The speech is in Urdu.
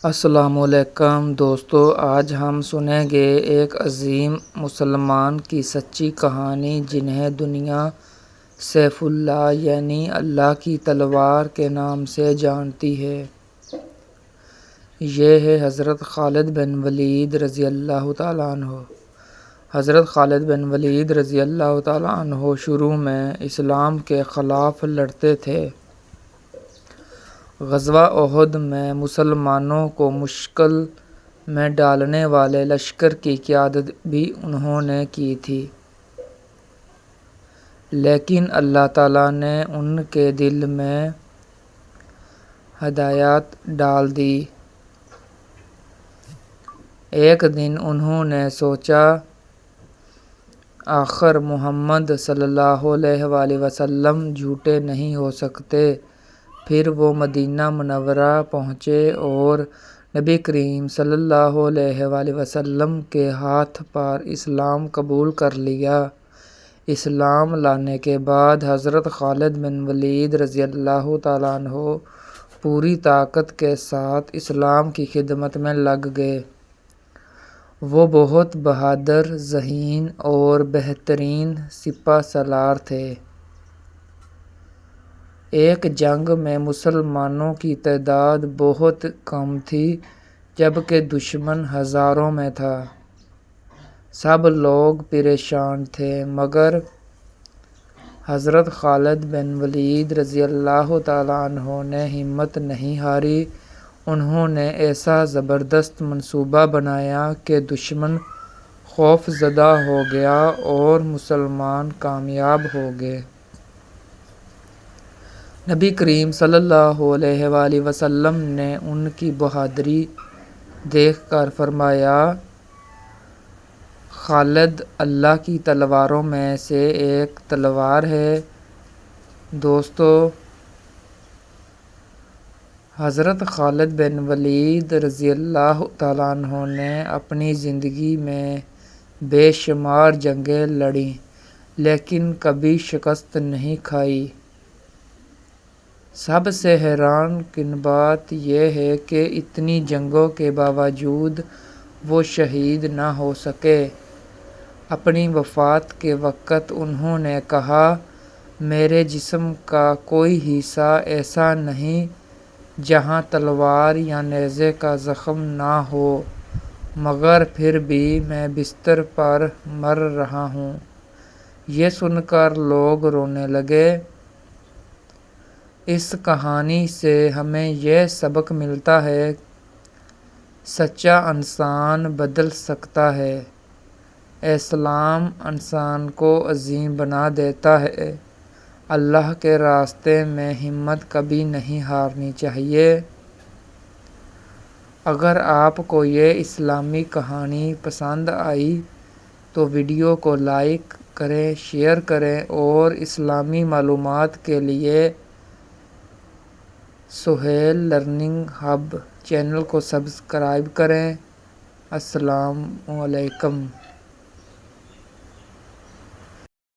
السلام علیکم دوستو، آج ہم سنیں گے ایک عظیم مسلمان کی سچی کہانی جنہیں دنیا سیف اللہ یعنی اللہ کی تلوار کے نام سے جانتی ہے۔ یہ ہے حضرت خالد بن ولید رضی اللہ تعالیٰ عنہ۔ حضرت خالد بن ولید رضی اللہ تعالیٰ عنہ شروع میں اسلام کے خلاف لڑتے تھے۔ غزوہ احد میں مسلمانوں کو مشکل میں ڈالنے والے لشکر کی قیادت بھی انہوں نے کی تھی، لیکن اللہ تعالیٰ نے ان کے دل میں ہدایت ڈال دی۔ ایک دن انہوں نے سوچا، آخر محمد صلی اللہ علیہ وآلہ وسلم جھوٹے نہیں ہو سکتے۔ پھر وہ مدینہ منورہ پہنچے اور نبی کریم صلی اللہ علیہ وآلہ وسلم کے ہاتھ پر اسلام قبول کر لیا۔ اسلام لانے کے بعد حضرت خالد بن ولید رضی اللہ تعالیٰ عنہ پوری طاقت کے ساتھ اسلام کی خدمت میں لگ گئے۔ وہ بہت بہادر، ذہین اور بہترین سپہ سالار تھے۔ ایک جنگ میں مسلمانوں کی تعداد بہت کم تھی، جبکہ دشمن ہزاروں میں تھا۔ سب لوگ پریشان تھے، مگر حضرت خالد بن ولید رضی اللہ تعالیٰ عنہ نے ہمت نہیں ہاری۔ انہوں نے ایسا زبردست منصوبہ بنایا کہ دشمن خوف زدہ ہو گیا اور مسلمان کامیاب ہو گئے۔ نبی کریم صلی اللہ علیہ وآلہ وسلم نے ان کی بہادری دیکھ کر فرمایا، خالد اللہ کی تلواروں میں سے ایک تلوار ہے۔ دوستو، حضرت خالد بن ولید رضی اللہ تعالیٰ عنہ نے اپنی زندگی میں بے شمار جنگیں لڑیں، لیکن کبھی شکست نہیں کھائی۔ سب سے حیران کن بات یہ ہے کہ اتنی جنگوں کے باوجود وہ شہید نہ ہو سکے۔ اپنی وفات کے وقت انہوں نے کہا، میرے جسم کا کوئی حصہ ایسا نہیں جہاں تلوار یا نیزے کا زخم نہ ہو، مگر پھر بھی میں بستر پر مر رہا ہوں۔ یہ سن کر لوگ رونے لگے۔ اس کہانی سے ہمیں یہ سبق ملتا ہے، سچا انسان بدل سکتا ہے۔ اسلام انسان کو عظیم بنا دیتا ہے۔ اللہ کے راستے میں ہمت کبھی نہیں ہارنی چاہیے۔ اگر آپ کو یہ اسلامی کہانی پسند آئی تو ویڈیو کو لائک کریں، شیئر کریں اور اسلامی معلومات کے لیے سہیل لرننگ ہب چینل کو سبسکرائب کریں۔ السلام علیکم۔